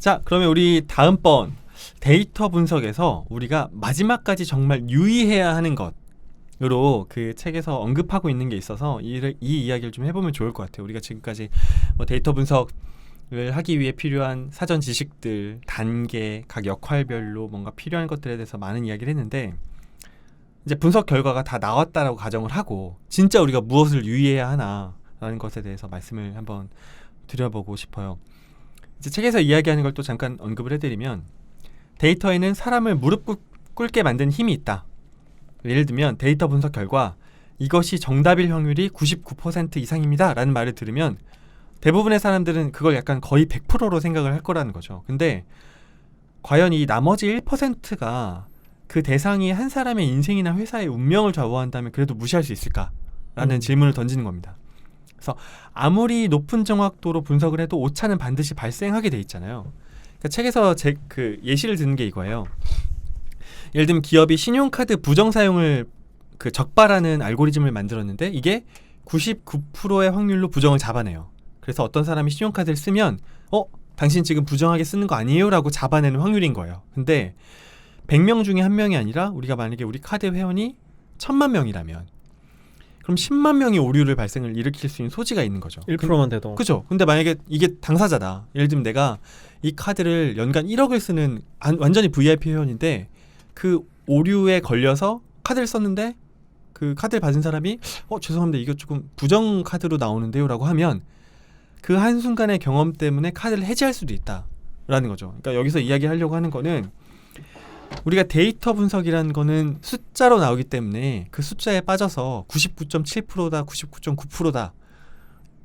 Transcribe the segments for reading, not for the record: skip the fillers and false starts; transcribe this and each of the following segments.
자, 그러면 우리 다음번 데이터 분석에서 우리가 마지막까지 정말 유의해야 하는 것으로 그 책에서 언급하고 있는 게 있어서 이 이야기를 좀 해보면 좋을 것 같아요. 우리가 지금까지 뭐 데이터 분석을 하기 위해 필요한 사전 지식들, 단계, 각 역할별로 뭔가 필요한 것들에 대해서 많은 이야기를 했는데 이제 분석 결과가 다 나왔다라고 가정을 하고 진짜 우리가 무엇을 유의해야 하나라는 것에 대해서 말씀을 한번 드려보고 싶어요. 이제 책에서 이야기하는 걸 또 잠깐 언급을 해드리면 데이터에는 사람을 무릎 꿇게 만든 힘이 있다. 예를 들면 데이터 분석 결과 이것이 정답일 확률이 99% 이상입니다 라는 말을 들으면 대부분의 사람들은 그걸 약간 거의 100%로 생각을 할 거라는 거죠. 근데 과연 이 나머지 1%가 그 대상이 한 사람의 인생이나 회사의 운명을 좌우한다면 그래도 무시할 수 있을까라는 질문을 던지는 겁니다. 그래서 아무리 높은 정확도로 분석을 해도 오차는 반드시 발생하게 돼 있잖아요. 그러니까 책에서 그 예시를 드는 게 이거예요. 예를 들면 기업이 신용카드 부정 사용을 그 적발하는 알고리즘을 만들었는데 이게 99%의 확률로 부정을 잡아내요. 그래서 어떤 사람이 신용카드를 쓰면 당신 지금 부정하게 쓰는 거 아니에요? 라고 잡아내는 확률인 거예요. 근데 100명 중에 1명이 아니라 우리가 만약에 우리 카드 회원이 1000만 명이라면 그럼 10만 명이 오류를 발생을 일으킬 수 있는 소지가 있는 거죠. 1%만 돼도. 그죠. 근데 만약에 이게 당사자다. 예를 들면 내가 이 카드를 연간 1억을 쓰는 완전히 VIP 회원인데 그 오류에 걸려서 카드를 썼는데 그 카드를 받은 사람이 죄송합니다. 이거 조금 부정 카드로 나오는데요 라고 하면 그 한순간의 경험 때문에 카드를 해지할 수도 있다라는 거죠. 그러니까 여기서 이야기하려고 하는 거는 우리가 데이터 분석이라는 거는 숫자로 나오기 때문에 그 숫자에 빠져서 99.7%다 99.9%다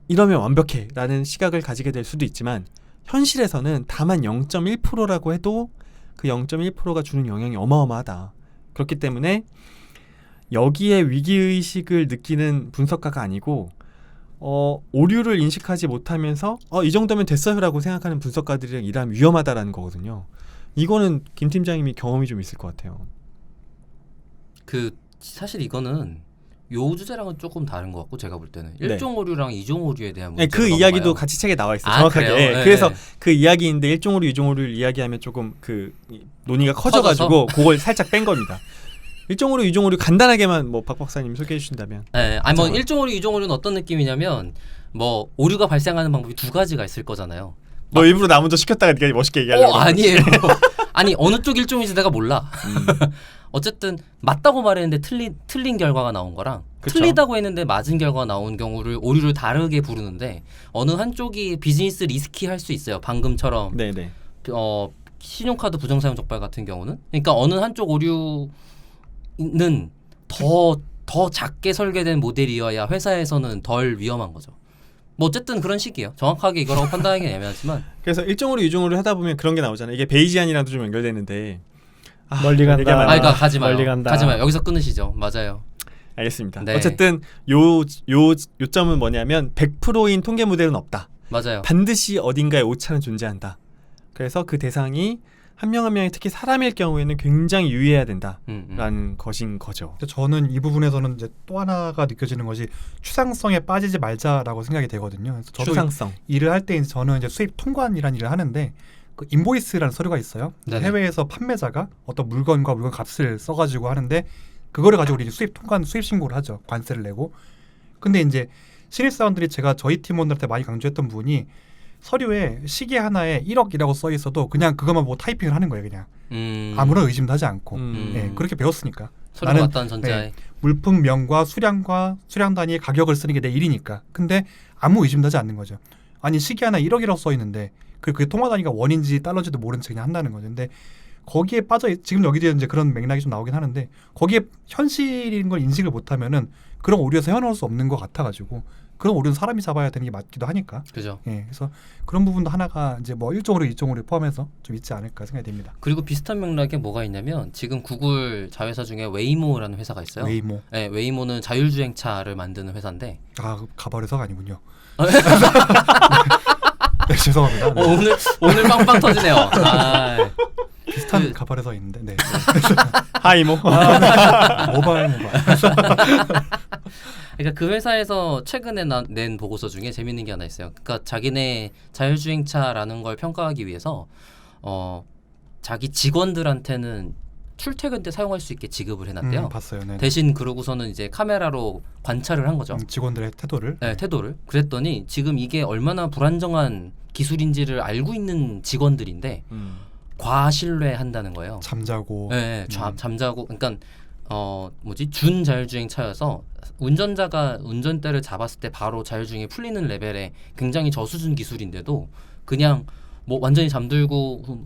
이러면 완벽해 라는 시각을 가지게 될 수도 있지만 현실에서는 다만 0.1%라고 해도 그 0.1%가 주는 영향이 어마어마하다. 그렇기 때문에 여기에 위기의식을 느끼는 분석가가 아니고 오류를 인식하지 못하면서 이 정도면 됐어요 라고 생각하는 분석가들이랑 일하면 위험하다라는 거거든요. 이거는 김 팀장님이 경험이 좀 있을 것 같아요. 사실 이거는 요 주제랑은 조금 다른 것 같고 제가 볼 때는 일종 오류랑 이종 오류에 대한 문제가 그 이야기도 같이 책에 나와 있어요. 정확하게. 그래요? 그래서 그 이야기인데 일종 오류, 이종 오류를 이야기하면 조금 그 논의가 커져가지고 그걸 살짝 뺀 겁니다. 일종 오류, 이종 오류 간단하게만 박 박사님 소개해 주신다면. 일종 오류, 이종 오류는 어떤 느낌이냐면 오류가 발생하는 방법이 두 가지가 있을 거잖아요. 너 일부러 나 먼저 시켰다가 네가 멋있게 얘기하려고. 아니에요. 아니 어느 쪽 일종인지 내가 몰라. 어쨌든 맞다고 말했는데 틀린 결과가 나온 거랑 그쵸? 틀리다고 했는데 맞은 결과가 나온 경우를 오류를 다르게 부르는데 어느 한쪽이 비즈니스 리스키할 수 있어요. 방금처럼 네네. 신용카드 부정사용 적발 같은 경우는 그러니까 어느 한쪽 오류는 더 작게 설계된 모델이어야 회사에서는 덜 위험한 거죠. 어쨌든 그런 식이에요. 정확하게 이거라고 판단하기는 애매하지만 그래서 일종으로 이종으로 하다 보면 그런 게 나오잖아요. 이게 베이지안이랑도 좀 연결되는데 멀리 간다. 그러니까 가지 마요. 멀리 간다. 가지 마요. 여기서 끊으시죠. 맞아요. 알겠습니다. 네. 어쨌든 요점은 뭐냐면 100%인 통계 모델은 없다. 맞아요. 반드시 어딘가에 오차는 존재한다. 그래서 그 대상이 한 명 한 명이 특히 사람일 경우에는 굉장히 유의해야 된다라는 것인 거죠. 저는 이 부분에서는 이제 또 하나가 느껴지는 것이 추상성에 빠지지 말자라고 생각이 되거든요. 그래서 저도 추상성. 일을 할 때 저는 이제 수입 통관이라는 일을 하는데 그 인보이스라는 서류가 있어요. 네네. 해외에서 판매자가 어떤 물건과 물건 값을 써가지고 하는데 그거를 가지고 우리 수입 통관 수입 신고를 하죠. 관세를 내고. 근데 이제 신입사원들이 제가 저희 팀원들한테 많이 강조했던 부분이 서류에 시계 하나에 1억이라고 써 있어도 그냥 그것만 보고 타이핑을 하는 거예요. 그냥 아무런 의심도 하지 않고 그렇게 배웠으니까. 서류가 맞다는 전제하에 물품명과 수량 단위의 가격을 쓰는 게 내 일이니까. 근데 아무 의심도 하지 않는 거죠. 아니 시계 하나 1억이라고 써 있는데 그게 통화 단위가 원인지 달러인지도 모른 채 그냥 한다는 거죠. 근데 거기에 빠져 지금 여기에 이제 그런 맥락이 좀 나오긴 하는데 거기에 현실인 걸 인식을 못하면은 그런 오류에서 헤어나올 수 없는 것 같아가지고 그런 오류는 사람이 잡아야 되는 게 맞기도 하니까. 그죠. 그래서 그런 부분도 하나가 이제 일종으로 이종으로 포함해서 좀 있지 않을까 생각이 됩니다. 그리고 비슷한 맥락에 뭐가 있냐면 지금 구글 자회사 중에 웨이모라는 회사가 있어요. 웨이모. 네, 웨이모는 자율주행차를 만드는 회사인데. 가발회사가 아니군요. 네, 죄송합니다. 네. 오늘 빵빵 터지네요. 비슷한 가발회사 있는데. 네. 하이모. 모바일. 그러니까 그 회사에서 최근에 낸 보고서 중에 재밌는 게 하나 있어요. 그러니까 자기네 자율주행차라는 걸 평가하기 위해서 자기 직원들한테는 출퇴근 때 사용할 수 있게 지급을 해놨대요. 봤어요. 네. 대신 그러고서는 이제 카메라로 관찰을 한 거죠. 직원들의 태도를. 네, 태도를. 그랬더니 지금 이게 얼마나 불안정한 기술인지를 알고 있는 직원들인데 과신뢰한다는 거예요. 잠자고. 네, 잠자고. 그러니까 준 자율주행차여서 운전자가 운전대를 잡았을 때 바로 자율주행이 풀리는 레벨의 굉장히 저수준 기술인데도 그냥 뭐 완전히 잠들고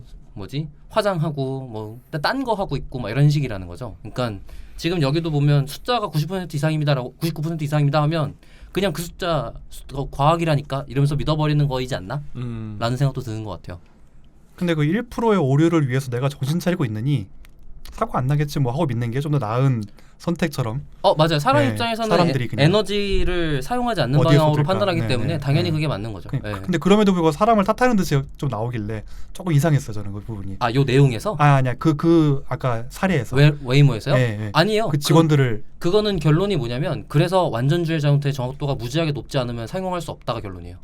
화장하고 뭐 딴 거 하고 있고 막 이런 식이라는 거죠. 그러니까 지금 여기도 보면 숫자가 90% 이상입니다라고 99% 이상입니다 하면 그냥 그 숫자 과학이라니까 이러면서 믿어버리는 거이지 않나? 라는 생각도 드는 것 같아요. 근데 그 1%의 오류를 위해서 내가 정신 차리고 있느니 사고 안 나겠지 뭐 하고 믿는 게 좀 더 나은 선택처럼. 맞아요. 사람 네, 입장에서는 사람들이 그냥 에너지를 사용하지 않는 어디에 방향으로 쏟을까? 판단하기 네, 때문에 네, 당연히 네. 그게 맞는 거죠. 네. 근데 그럼에도 불구하고 사람을 탓하는 듯이 좀 나오길래 조금 이상했어요 저는 그 부분이. 요 내용에서? 아니야 그 아까 사례에서. 웨이모에서요? 네, 네. 아니에요. 그 직원들을 그거는 결론이 뭐냐면 그래서 완전주행 자동차의 정확도가 무지하게 높지 않으면 사용할 수 없다가 결론이에요.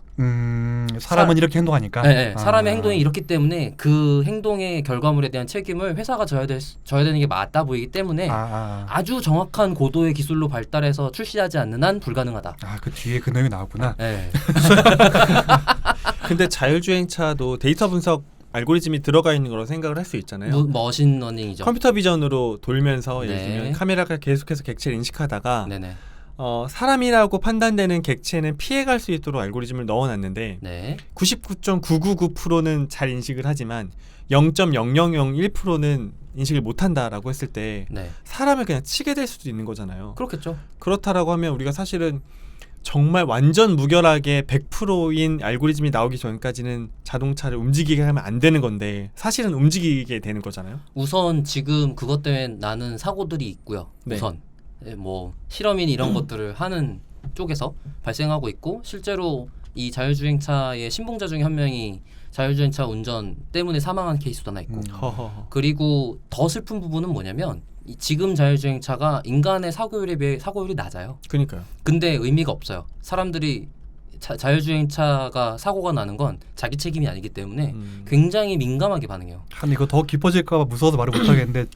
사람은 이렇게 행동하니까. 네, 사람의 행동이 이렇기 때문에 그 행동의 결과물에 대한 책임을 회사가 져야 되는 게 맞다 보이기 때문에 아주 정확한 고도의 기술로 발달해서 출시하지 않는 한 불가능하다. 그 뒤에 그 내용이 나왔구나. 네. 근데 자율주행차도 데이터 분석 알고리즘이 들어가 있는 거로 생각을 할 수 있잖아요. 머신러닝이죠. 컴퓨터 비전으로 돌면서 예를 네. 들면 카메라가 계속해서 객체를 인식하다가 네네. 사람이라고 판단되는 객체는 피해갈 수 있도록 알고리즘을 넣어놨는데 네. 99.999%는 잘 인식을 하지만 0.0001%는 인식을 못한다라고 했을 때 네. 사람을 그냥 치게 될 수도 있는 거잖아요. 그렇겠죠. 그렇다라고 하면 우리가 사실은 정말 완전 무결하게 100%인 알고리즘이 나오기 전까지는 자동차를 움직이게 하면 안 되는 건데 사실은 움직이게 되는 거잖아요. 우선 지금 그것 때문에 나는 사고들이 있고요. 네. 우선 뭐 실험이나 이런 것들을 하는 쪽에서 발생하고 있고 실제로 이 자율주행차의 신봉자 중에 한 명이 자율주행차 운전 때문에 사망한 케이스도 하나 있고 허허허. 그리고 더 슬픈 부분은 뭐냐면 지금 자율주행차가 인간의 사고율에 비해 사고율이 낮아요. 그러니까요. 근데 의미가 없어요. 사람들이 자율주행차가 사고가 나는 건 자기 책임이 아니기 때문에 굉장히 민감하게 반응해요. 이거 더 깊어질까 봐 무서워서 말을 못 하겠는데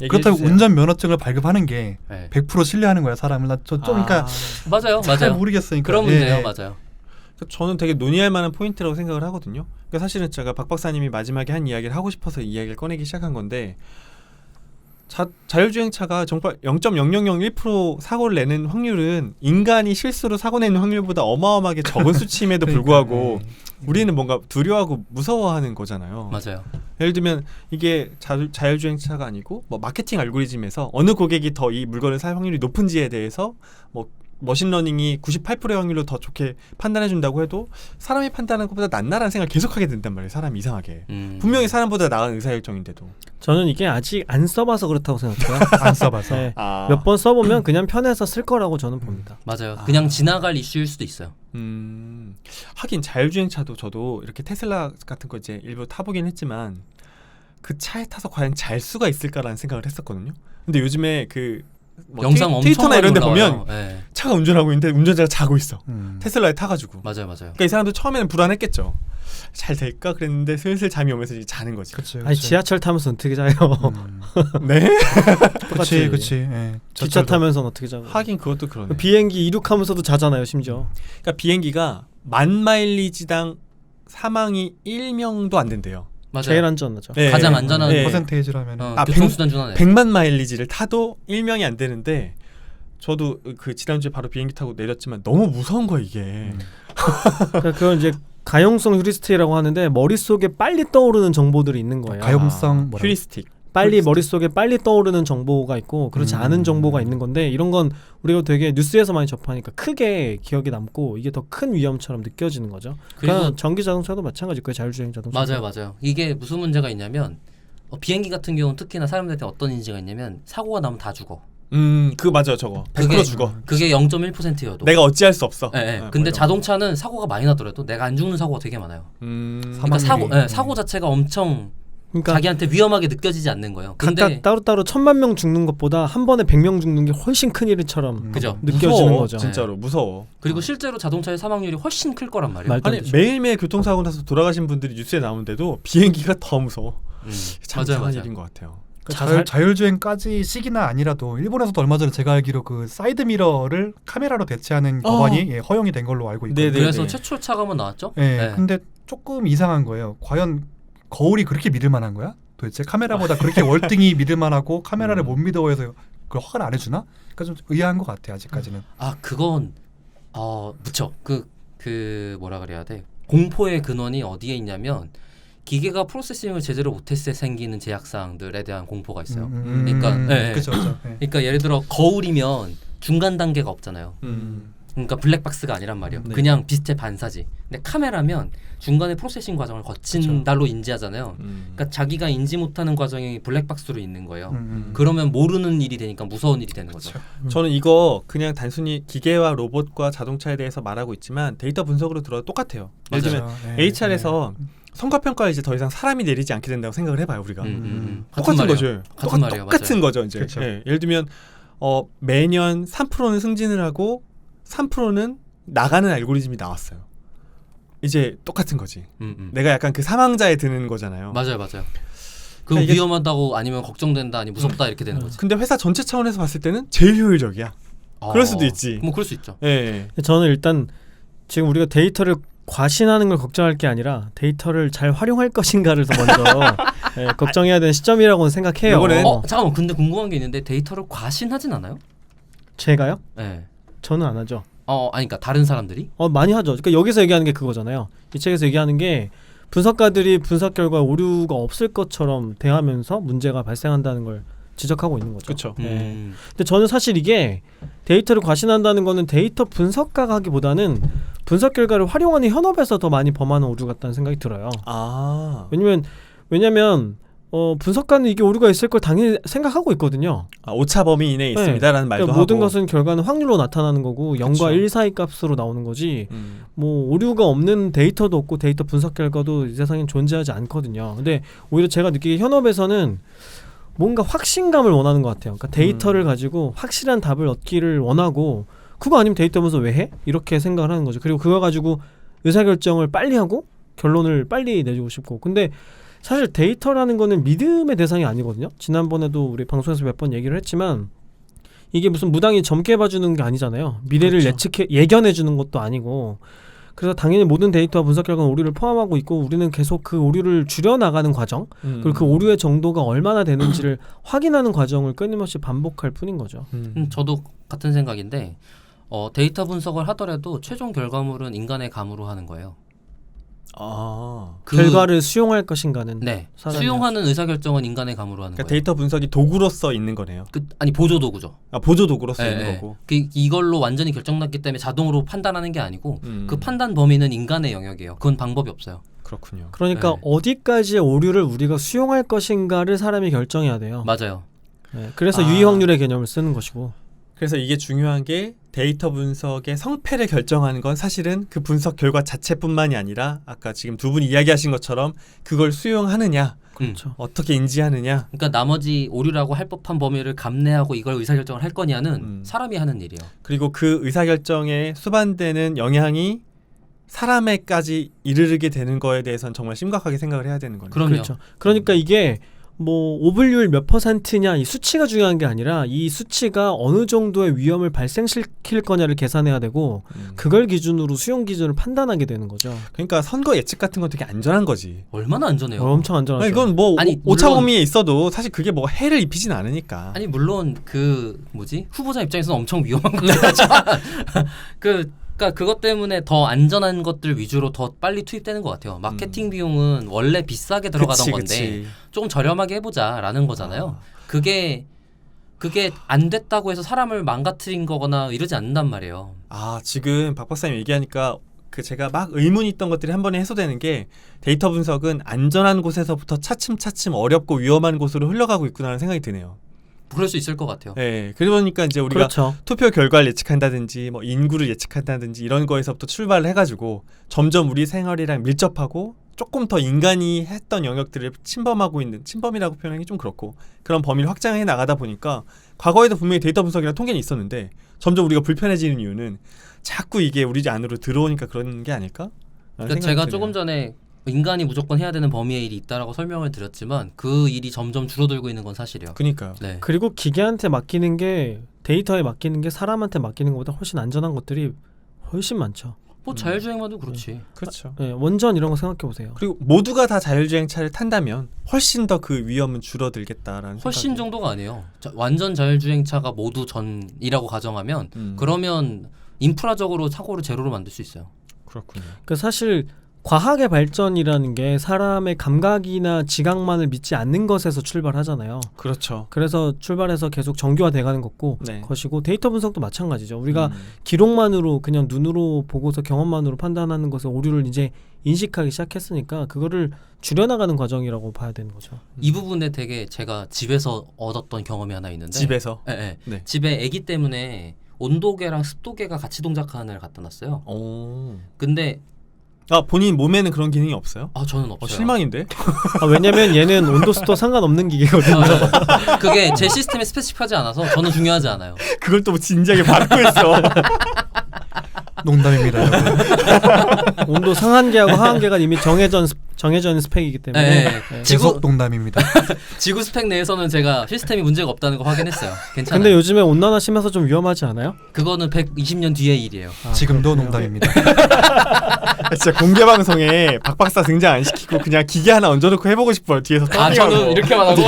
그렇다고 얘기해주세요. 운전면허증을 발급하는 게 네. 100% 신뢰하는 거야 사람을. 나 좀 그러니까 맞아요. 잘 모르겠으니까. 그런 문제예요. 맞아요. 저는 되게 논의할 만한 포인트라고 생각을 하거든요. 그러니까 사실은 제가 박 박사님이 마지막에 한 이야기를 하고 싶어서 이 이야기를 꺼내기 시작한 건데 자율주행차가 정말 0.0001% 사고를 내는 확률은 인간이 실수로 사고 내는 확률보다 어마어마하게 적은 수치임에도 불구하고 우리는 뭔가 두려워하고 무서워하는 거잖아요. 맞아요. 예를 들면 이게 자율주행차가 아니고 뭐 마케팅 알고리즘에서 어느 고객이 더 이 물건을 살 확률이 높은지에 대해서 뭐 머신러닝이 98%의 확률로 더 좋게 판단해 준다고 해도 사람이 판단하는 것보다 낫나라는 생각을 계속하게 된단 말이에요. 사람이 이상하게. 분명히 사람보다 나은 의사결정인데도. 저는 이게 아직 안 써봐서 그렇다고 생각해요. 안 써봐서. 네. 몇 번 써보면 그냥 편해서 쓸 거라고 저는 봅니다. 맞아요. 그냥 지나갈 이슈일 수도 있어요. 하긴 자율주행차도 저도 이렇게 테슬라 같은 거 이제 일부 타보긴 했지만 그 차에 타서 과연 잘 수가 있을까라는 생각을 했었거든요. 근데 요즘에 뭐 영상 엄청 트위터나 많이 이런 데 올라와요. 보면 네. 차가 운전하고 있는데 운전자가 자고 있어. 테슬라에 타가지고. 맞아요. 그러니까 이 사람도 처음에는 불안했겠죠. 잘 될까 그랬는데 슬슬 잠이 오면서 이제 자는 거지. 아니 지하철 타면서 어떻게 자요? 네? 그치. 기차 타면서는 어떻게 자고? 하긴 그것도 그러네. 비행기 이륙하면서도 자잖아요, 심지어. 그러니까 비행기가 10,000마일리지당 사망이 1명도 안 된대요. 맞아요. 제일 안전하죠. 네. 가장 안전한 네. 퍼센테이지라면 교통수단 중 하나예요. 100만 마일리지를 타도 1명이 안 되는데 저도 그 지난주에 바로 비행기 타고 내렸지만 너무 무서운 거야 이게. 그러니까 그건 이제 가용성 휴리스틱이라고 하는데 머릿속에 빨리 떠오르는 정보들이 있는 거예요. 가용성 휴리스틱. 빨리 머릿속에 빨리 떠오르는 정보가 있고 그렇지 않은 정보가 있는 건데 이런 건 우리가 되게 뉴스에서 많이 접하니까 크게 기억에 남고 이게 더 큰 위험처럼 느껴지는 거죠. 그러니까 전기 자동차도 마찬가지일 거예요. 자율주행 자동차. 맞아요. 이게 무슨 문제가 있냐면 비행기 같은 경우는 특히나 사람들한테 어떤 인지가 있냐면 사고가 나면 다 죽어. 그거 맞아 저거. 100% 죽어. 그게 0.1%여도. 내가 어찌할 수 없어. 네. 근데 자동차는 사고가 많이 나더라도 내가 안 죽는 사고가 되게 많아요. 그러니까 사고 자체가 엄청 그러니까 자기한테 위험하게 느껴지지 않는 거예요. 근데 각각 따로따로 1000만 명 죽는 것보다 한 번에 100명 죽는 게 훨씬 큰 일처럼 그죠. 느껴지는 무서워, 거죠. 진짜로 무서워. 그리고 실제로 자동차의 사망률이 훨씬 클 거란 말이에요. 말도 안 아니 되죠. 매일매일 교통사고 나서 돌아가신 분들이 뉴스에 나오는데도 비행기가 더 무서워. 참 맞아요, 이상한 맞아요. 일인 것 같아요. 자율주행까지 시기나 아니라도 일본에서도 얼마 전에 제가 알기로 그 사이드 미러를 카메라로 대체하는 법안이 예, 허용이 된 걸로 알고 있거든요. 네네. 그래서 최초 차가만 나왔죠. 예, 네. 근데 조금 이상한 거예요. 과연 거울이 그렇게 믿을 만한 거야? 도대체 카메라보다 그렇게 월등히 믿을 만하고 카메라를 못 믿어해서 그걸 허가를 안 해주나? 그러니까 좀 의아한 것 같아 아직까지는. 아 그건 무쵸. 그 뭐라 그래야 돼. 공포의 근원이 어디에 있냐면 기계가 프로세싱을 제대로 못했을 때 생기는 제약사항들에 대한 공포가 있어요. 그러니까 네. 그렇죠. 네. 그러니까 예를 들어 거울이면 중간 단계가 없잖아요. 그러니까 블랙박스가 아니란 말이에요. 네. 그냥 빛의 반사지. 근데 카메라면 중간에 프로세싱 과정을 거친다로 인지하잖아요. 그러니까 자기가 인지 못하는 과정이 블랙박스로 있는 거예요. 그러면 모르는 일이 되니까 무서운 일이 되는 거죠. 저는 이거 그냥 단순히 기계와 로봇과 자동차에 대해서 말하고 있지만 데이터 분석으로 들어도 똑같아요. 예를 들면 네. HR에서 성과평가를 이제 더 이상 사람이 내리지 않게 된다고 생각을 해봐요 우리가. 같은 똑같은 말이에요. 거죠. 같은 말이에요. 똑같은 맞아요. 거죠 이제. 그렇죠. 예, 예를 들면 매년 3%는 승진을 하고 3%는 나가는 알고리즘이 나왔어요. 이제 똑같은 거지. 내가 약간 그 사망자에 드는 거잖아요. 맞아요. 그거 그러니까 이게- 위험하다고 아니면 걱정된다 아니 무섭다 이렇게 되는 거지. 근데 회사 전체 차원에서 봤을 때는 제일 효율적이야. 그럴 수도 있지. 뭐 그럴 수 있죠. 예. 저는 일단 지금 우리가 데이터를 과신하는 걸 걱정할 게 아니라 데이터를 잘 활용할 것인가를 더 먼저 걱정해야 되는 시점이라고 생각해요. 요거는- 잠깐만 근데 궁금한 게 있는데 데이터를 과신하진 않아요? 제가요? 네. 저는 안 하죠. 아니 그러니까 다른 사람들이? 많이 하죠. 그러니까 여기서 얘기하는 게 그거잖아요. 이 책에서 얘기하는 게 분석가들이 분석 결과에 오류가 없을 것처럼 대하면서 문제가 발생한다는 걸 지적하고 있는 거죠. 그렇죠. 근데 저는 사실 이게 데이터를 과신한다는 거는 데이터 분석가가 하기보다는 분석 결과를 활용하는 현업에서 더 많이 범하는 오류 같다는 생각이 들어요. 아. 왜냐면 분석가는 이게 오류가 있을 걸 당연히 생각하고 있거든요. 오차 범위 이내에 있습니다라는 말도 그러니까 하고. 모든 것은 결과는 확률로 나타나는 거고 0과 그쵸. 1 사이 값으로 나오는 거지. 음. 뭐 오류가 없는 데이터도 없고 데이터 분석 결과도 이 세상엔 존재하지 않거든요. 근데 오히려 제가 느끼기에 현업에서는 뭔가 확신감을 원하는 것 같아요. 그러니까 데이터를 가지고 확실한 답을 얻기를 원하고 그거 아니면 데이터 분석 왜 해? 이렇게 생각을 하는 거죠. 그리고 그거 가지고 의사결정을 빨리 하고 결론을 빨리 내주고 싶고. 근데 사실 데이터라는 거는 믿음의 대상이 아니거든요. 지난번에도 우리 방송에서 몇 번 얘기를 했지만 이게 무슨 무당이 점괘 봐주는 게 아니잖아요. 미래를 그렇죠. 예견해 주는 것도 아니고. 그래서 당연히 모든 데이터와 분석 결과는 오류를 포함하고 있고 우리는 계속 그 오류를 줄여나가는 과정 그리고 그 오류의 정도가 얼마나 되는지를 확인하는 과정을 끊임없이 반복할 뿐인 거죠. 저도 같은 생각인데 데이터 분석을 하더라도 최종 결과물은 인간의 감으로 하는 거예요. 아. 결과를 수용할 것인가는 네. 사람이 수용하는 의사결정은 인간의 감으로 하는 그러니까 거예요. 데이터 분석이 도구로서 있는 거네요. 아니 보조 도구죠. 보조 도구로서 네, 있는 네. 거고. 이걸로 완전히 결정났기 때문에 자동으로 판단하는 게 아니고 음. 그 판단 범위는 인간의 영역이에요. 그건 방법이 없어요. 그렇군요. 그러니까 네. 어디까지의 오류를 우리가 수용할 것인가를 사람이 결정해야 돼요. 맞아요. 그래서 아. 유의 확률의 개념을 쓰는 것이고. 그래서 이게 중요한 게 데이터 분석의 성패를 결정하는 건 사실은 그 분석 결과 자체뿐만이 아니라 아까 지금 두 분이 이야기하신 것처럼 그걸 수용하느냐, 그렇죠. 어떻게 인지하느냐. 그러니까 나머지 오류라고 할 법한 범위를 감내하고 이걸 의사결정을 할 거냐는 사람이 하는 일이에요. 그리고 그 의사결정에 수반되는 영향이 사람에까지 이르게 되는 거에 대해서는 정말 심각하게 생각을 해야 되는 거네요. 그럼요. 그렇죠. 그러니까 이게 뭐 오블률 몇 %냐 이 수치가 중요한 게 아니라 이 수치가 어느 정도의 위험을 발생시킬 거냐를 계산해야 되고 그걸 기준으로 수용 기준을 판단하게 되는 거죠. 그러니까 선거 예측 같은 건 되게 안전한 거지. 얼마나 안전해요. 엄청 안전하죠. 아니, 이건 뭐 아니, 오차 물론- 범위에 있어도 사실 그게 뭐 해를 입히진 않으니까. 아니 물론 후보자 입장에서는 엄청 위험한 거지만 그러니까 그것 때문에 더 안전한 것들 위주로 더 빨리 투입되는 것 같아요. 마케팅 비용은 원래 비싸게 들어가던 건데 조금 저렴하게 해보자라는 거잖아요. 그게 안 됐다고 해서 사람을 망가뜨린 거거나 이러지 않는단 말이에요. 지금 박 박사님 얘기하니까 제가 막 의문이 있던 것들이 한 번에 해소되는 게 데이터 분석은 안전한 곳에서부터 차츰차츰 어렵고 위험한 곳으로 흘러가고 있구나라는 생각이 드네요. 그럴 수 있을 것 같아요. 네, 그러니까 이제 우리가 그렇죠. 투표 결과를 예측한다든지 뭐 인구를 예측한다든지 이런 거에서부터 출발을 해가지고 점점 우리 생활이랑 밀접하고 조금 더 인간이 했던 영역들을 침범하고 있는 침범이라고 표현하기 좀 그렇고 그런 범위를 확장해 나가다 보니까 과거에도 분명히 데이터 분석이랑 통계는 있었는데 점점 우리가 불편해지는 이유는 자꾸 이게 우리 안으로 들어오니까 그런 게 아닐까? 그러니까 제가 조금 전에 인간이 무조건 해야 되는 범위의 일이 있다라고 설명을 드렸지만 그 일이 점점 줄어들고 있는 건 사실이에요. 그니까요. 네. 그리고 기계한테 맡기는 게 데이터에 맡기는 게 사람한테 맡기는 것보다 훨씬 안전한 것들이 훨씬 많죠. 뭐 자율주행만도 그렇지. 그렇죠. 네, 원전 이런 거 생각해 보세요. 그리고 모두가 다 자율주행차를 탄다면 훨씬 더 그 위험은 줄어들겠다라는 훨씬 생각이. 정도가 아니에요. 완전 자율주행차가 모두 전이라고 가정하면 음. 그러면 인프라적으로 사고를 제로로 만들 수 있어요. 그렇군요. 그 사실 과학의 발전이라는 게 사람의 감각이나 지각만을 믿지 않는 것에서 출발하잖아요. 그렇죠. 그래서 출발해서 계속 정교화돼가는 네. 것이고 데이터 분석도 마찬가지죠. 우리가 음. 기록만으로 그냥 눈으로 보고서 경험만으로 판단하는 것에 오류를 이제 인식하기 시작했으니까 그거를 줄여나가는 과정이라고 봐야 되는 거죠. 이 부분에 되게 제가 집에서 얻었던 경험이 하나 있는데 집에서. 예, 예. 네. 집에 아기 때문에 온도계랑 습도계가 같이 동작하는 애를 갖다 놨어요. 오. 근데 본인 몸에는 그런 기능이 없어요? 저는 없어요. 실망인데. 왜냐면 얘는 온도 습도 상관없는 기계거든요. 그게 제 시스템에 스페시픽하지 않아서 저는 중요하지 않아요. 그걸 또 진지하게 받고 있어. 농담입니다. 여러분. 온도 상한계하고 하한계가 이미 정해져 있는 스펙이기 때문에 네. 네. 계속 농담입니다. 지구 스펙 내에서는 제가 시스템이 문제가 없다는 거 확인했어요. 괜찮아요. 근데 요즘에 온난화 심해서 좀 위험하지 않아요? 그거는 120년 뒤의 일이에요. 지금도 그렇군요. 농담입니다. 진짜 공개 방송에 박 박사 등장 안 시키고 그냥 기계 하나 얹어놓고 해보고 싶어요. 뒤에서 터닝하고. 저는 이렇게만 하고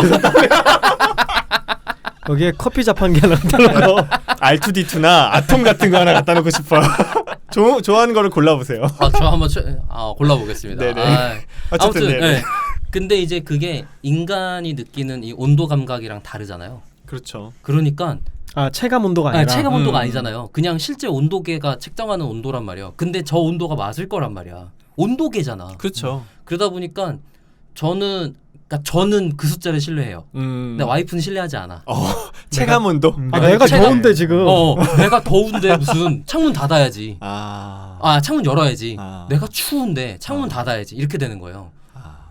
여기에 커피 자판기 하나 달라고. R2D2나 아톰 같은 거 하나 갖다 놓고 싶어요. 좋아하는 거를 골라보세요. 저 한번 골라보겠습니다. 네네. 어쨌든 아무튼 네네. 근데 이제 그게 인간이 느끼는 이 온도 감각이랑 다르잖아요. 그렇죠. 그러니까 체감 온도가 아니라 체감 온도가 음. 아니잖아요. 그냥 실제 온도계가 측정하는 온도란 말이에요. 근데 저 온도가 맞을 거란 말이야. 온도계잖아. 그렇죠. 그러다 보니까 저는 그 숫자를 신뢰해요. 근데 와이프는 신뢰하지 않아. 체감 온도. 내가 체감- 더운데 지금. 내가 더운데 무슨 창문 닫아야지. 창문 열어야지. 내가 추운데 창문 닫아야지. 이렇게 되는 거예요.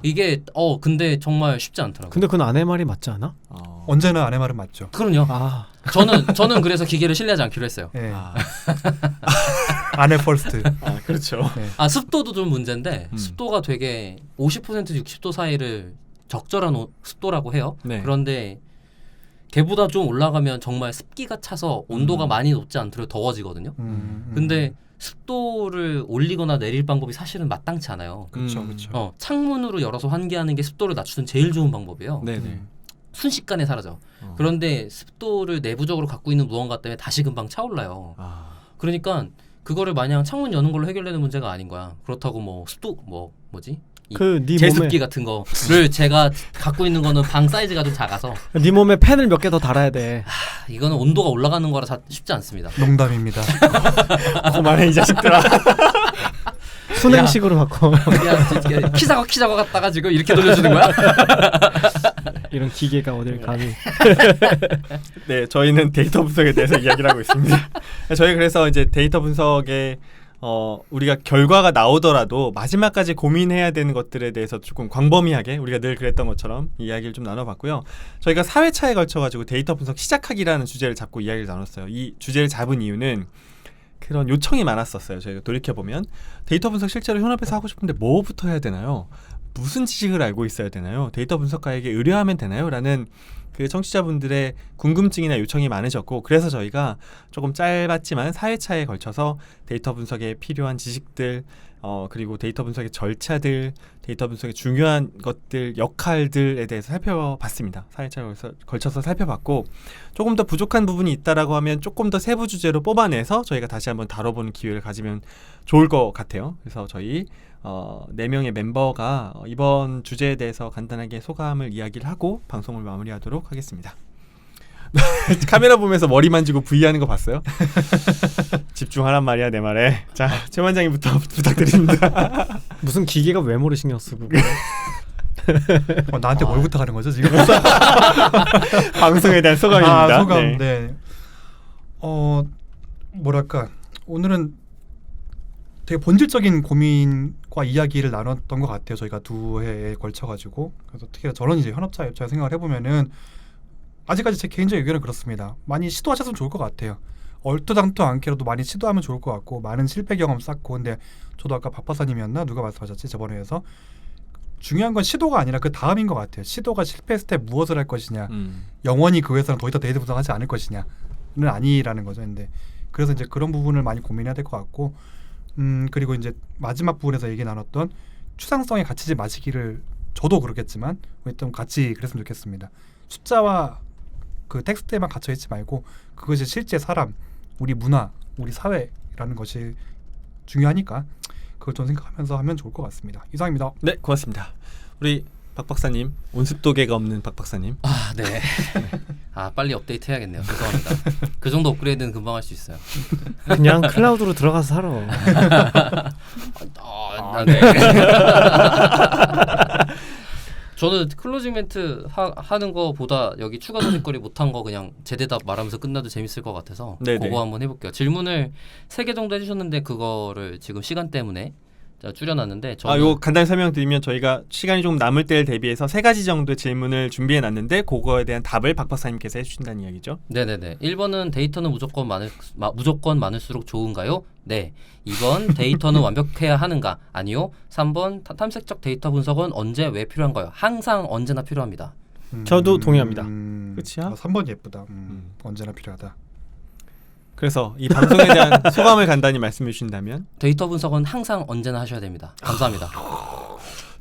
이게 근데 정말 쉽지 않더라고요. 근데 그건 아내 말이 맞지 않아? 언제나 아내 말은 맞죠. 그럼요. 저는 그래서 기계를 신뢰하지 않기로 했어요. 예. 아내 퍼스트. 그렇죠. 네. 습도도 좀 문제인데 음. 습도가 되게 50% 60도 사이를 적절한 습도라고 해요. 네. 그런데 걔보다 좀 올라가면 정말 습기가 차서 온도가 많이 높지 않도록 더워지거든요. 근데 습도를 올리거나 내릴 방법이 사실은 마땅치 않아요. 그렇죠, 그렇죠. 창문으로 열어서 환기하는 게 습도를 낮추는 제일 좋은 방법이에요. 네네. 순식간에 사라져. 그런데 습도를 내부적으로 갖고 있는 무언가 때문에 다시 금방 차올라요. 그러니까 그거를 마냥 창문 여는 걸로 해결되는 문제가 아닌 거야. 그렇다고 뭐 습도 뭐지? 네 제습기 같은 거를 제가 갖고 있는 거는 방 사이즈가 좀 작아서 네 몸에 팬을 몇 개 더 달아야 돼. 이거는 온도가 올라가는 거라 쉽지 않습니다. 농담입니다. 그만해 이 자식들아. 순행식으로 바꿔. 그냥 키자고 갔다가 지금 이렇게 돌려주는 거야? 이런 기계가 어딜 감히. 네, 저희는 데이터 분석에 대해서 이야기를 하고 있습니다. 저희 그래서 이제 데이터 분석에 우리가 결과가 나오더라도 마지막까지 고민해야 되는 것들에 대해서 조금 광범위하게 우리가 늘 그랬던 것처럼 이야기를 좀 나눠봤고요. 저희가 4회차에 걸쳐가지고 데이터 분석 시작하기라는 주제를 잡고 이야기를 나눴어요. 이 주제를 잡은 이유는 그런 요청이 많았었어요. 저희가 돌이켜보면 데이터 분석 실제로 현업에서 하고 싶은데 뭐부터 해야 되나요? 무슨 지식을 알고 있어야 되나요? 데이터 분석가에게 의뢰하면 되나요? 라는 그 청취자분들의 궁금증이나 요청이 많으셨고 그래서 저희가 조금 짧았지만 4회차에 걸쳐서 데이터 분석에 필요한 지식들 그리고 데이터 분석의 절차들 데이터 분석의 중요한 것들 역할들에 대해서 살펴봤습니다. 4회차에 걸쳐서 살펴봤고 조금 더 부족한 부분이 있다라고 하면 조금 더 세부 주제로 뽑아내서 저희가 다시 한번 다뤄보는 기회를 가지면 좋을 것 같아요. 그래서 저희 4명의 멤버가 이번 주제에 대해서 간단하게 소감을 이야기를 하고 방송을 마무리하도록 하겠습니다. 카메라 보면서 머리 만지고 V하는 거 봤어요? 집중하란 말이야 내 말에. 자, 최 원장님부터 부탁드립니다. 무슨 기계가 외모를 신경 쓰고. 나한테 뭘 부탁하는 거죠 지금? 방송에 대한 소감입니다. 소감. 네. 네. 뭐랄까 오늘은 되게 본질적인 고민과 이야기를 나눴던 것 같아요. 저희가 2회에 걸쳐가지고. 그래서 특히 저는 이제 현업자 입장에 생각을 해보면은 아직까지 제 개인적 의견은 그렇습니다. 많이 시도하셨으면 좋을 것 같아요. 얼토당토 않게라도 많이 시도하면 좋을 것 같고 많은 실패 경험 쌓고. 근데 저도 아까 박 박사님이었나 누가 말씀하셨지 저번에 해서 중요한 건 시도가 아니라 그 다음인 것 같아요. 시도가 실패했을 때 무엇을 할 것이냐, 영원히 그 회사는 더 이상 데이터 분석하지 않을 것이냐는 아니라는 거죠. 근데 그래서 이제 그런 부분을 많이 고민해야 될 것 같고, 그리고 이제 마지막 부분에서 얘기 나눴던 추상성에 갇히지 마시기를, 저도 그렇겠지만 좀 같이 그랬으면 좋겠습니다. 숫자와 그 텍스트에만 갇혀 있지 말고 그것이 실제 사람, 우리 문화, 우리 사회라는 것이 중요하니까 그걸 좀 생각하면서 하면 좋을 것 같습니다. 이상입니다. 네, 고맙습니다. 우리 박 박사님, 온습도계가 없는 박 박사님. 아, 네. 아, 빨리 업데이트 해야겠네요. 죄송합니다. 그 정도 업그레이드는 금방 할 수 있어요. 그냥 클라우드로 들어가서 살아. 네. 저는 클로징 멘트 하는 거보다 여기 추가 논의거리 못한 거 그냥 제 대답 말하면서 끝나도 재밌을 것 같아서 네네. 그거 한번 해볼게요. 질문을 3개 정도 해주셨는데 그거를 지금 시간 때문에 줄여놨는데 저는 요거 간단히 설명드리면 저희가 시간이 좀 남을 때를 대비해서 3가지 정도의 질문을 준비해놨는데 그거에 대한 답을 박 박사님께서 해주신다는 이야기죠. 네네네. 1번은 데이터는 무조건 많을수록 좋은가요? 네. 2번 데이터는 완벽해야 하는가? 아니요. 3번 탐색적 데이터 분석은 언제 왜 필요한가요? 항상 언제나 필요합니다. 저도 동의합니다. 끝이야? 3번 예쁘다. 언제나 필요하다. 그래서 이 방송에 대한 소감을 간단히 말씀해 주신다면? 데이터 분석은 항상 언제나 하셔야 됩니다. 감사합니다.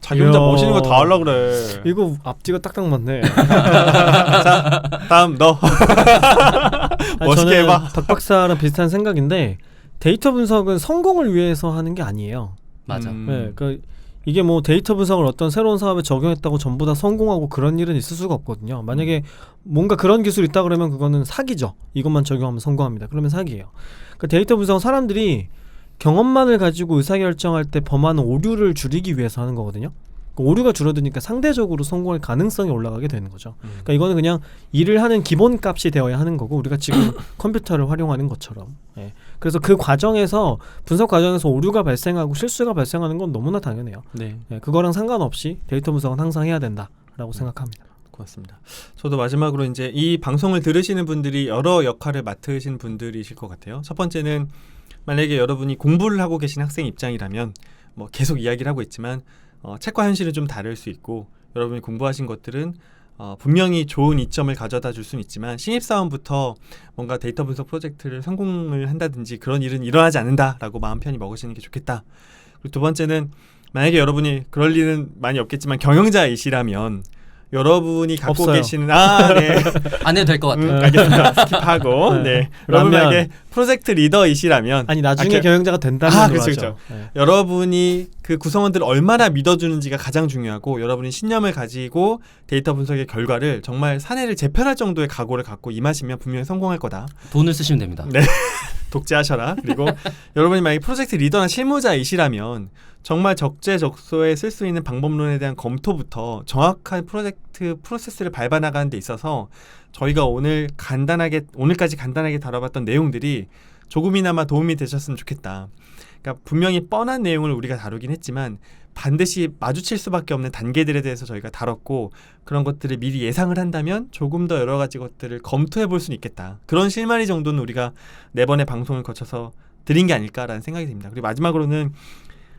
자기 혼자 이야. 멋있는 거 다 하려고 그래. 이거 앞뒤가 딱딱 맞네. 자, 다음 너. 멋있게 저는 해봐. 박 박사랑 비슷한 생각인데 데이터 분석은 성공을 위해서 하는 게 아니에요. 맞아. 네, 그러니까 이게 뭐 데이터 분석을 어떤 새로운 사업에 적용했다고 전부 다 성공하고 그런 일은 있을 수가 없거든요. 만약에 뭔가 그런 기술이 있다 그러면 그거는 사기죠. 이것만 적용하면 성공합니다. 그러면 사기예요. 그러니까 데이터 분석은 사람들이 경험만을 가지고 의사결정할 때 범하는 오류를 줄이기 위해서 하는 거거든요. 그러니까 오류가 줄어드니까 상대적으로 성공할 가능성이 올라가게 되는 거죠. 그러니까 이거는 그냥 일을 하는 기본값이 되어야 하는 거고 우리가 지금 컴퓨터를 활용하는 것처럼. 예. 그래서 그 과정에서 분석 과정에서 오류가 발생하고 실수가 발생하는 건 너무나 당연해요. 네, 예. 그거랑 상관없이 데이터 분석은 항상 해야 된다라고 생각합니다. 고맙습니다. 저도 마지막으로 이제 이 방송을 들으시는 분들이 여러 역할을 맡으신 분들이실 것 같아요. 첫 번째는 만약에 여러분이 공부를 하고 계신 학생 입장이라면 뭐 계속 이야기를 하고 있지만 책과 현실은 좀 다를 수 있고 여러분이 공부하신 것들은 분명히 좋은 이점을 가져다 줄 수는 있지만 신입사원부터 뭔가 데이터 분석 프로젝트를 성공을 한다든지 그런 일은 일어나지 않는다라고 마음 편히 먹으시는 게 좋겠다. 그리고 두 번째는 만약에 여러분이 그럴 일은 많이 없겠지만 경영자이시라면 여러분이 갖고 없어요. 계시는 네. 안 해도 될 것 같아요. 알겠습니다. 스킵하고 네. 여러분 라면. 만약에 프로젝트 리더이시라면 아니 나중에 경영자가 된다면 그쵸, 하죠. 그쵸. 예. 여러분이 그 구성원들을 얼마나 믿어주는지가 가장 중요하고 여러분이 신념을 가지고 데이터 분석의 결과를 정말 사내를 재편할 정도의 각오를 갖고 임하시면 분명히 성공할 거다. 돈을 쓰시면 됩니다. 네. 독재하셔라. 그리고 여러분이 만약에 프로젝트 리더나 실무자이시라면 정말 적재적소에 쓸 수 있는 방법론에 대한 검토부터 정확한 프로젝트 프로세스를 밟아나가는 데 있어서 저희가 오늘까지 간단하게 다뤄봤던 내용들이 조금이나마 도움이 되셨으면 좋겠다. 그러니까 분명히 뻔한 내용을 우리가 다루긴 했지만 반드시 마주칠 수밖에 없는 단계들에 대해서 저희가 다뤘고 그런 것들을 미리 예상을 한다면 조금 더 여러 가지 것들을 검토해 볼 수는 있겠다. 그런 실마리 정도는 우리가 4번의 방송을 거쳐서 드린 게 아닐까라는 생각이 듭니다. 그리고 마지막으로는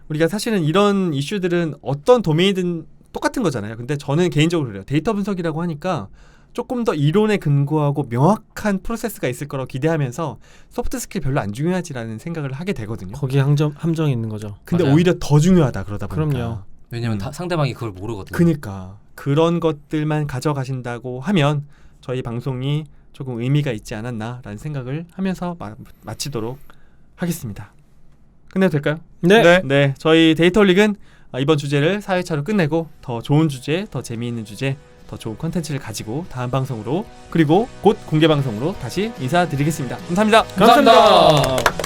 우리가 사실은 이런 이슈들은 어떤 도메인이든 똑같은 거잖아요. 근데 저는 개인적으로 그래요. 데이터 분석이라고 하니까 조금 더 이론에 근거하고 명확한 프로세스가 있을 거라고 기대하면서 소프트 스킬 별로 안 중요하지라는 생각을 하게 되거든요. 거기에 함정이 있는 거죠. 근데 맞아요. 오히려 더 중요하다 그러다 보니까. 그럼요. 왜냐면 상대방이 그걸 모르거든요. 그니까 그런 것들만 가져가신다고 하면 저희 방송이 조금 의미가 있지 않았나라는 생각을 하면서 마치도록 하겠습니다. 끝내도 될까요? 네. 네, 저희 데이터릭은 이번 주제를 4회차로 끝내고 더 좋은 주제, 더 재미있는 주제, 더 좋은 콘텐츠를 가지고 다음 방송으로 그리고 곧 공개 방송으로 다시 인사드리겠습니다. 감사합니다. 감사합니다.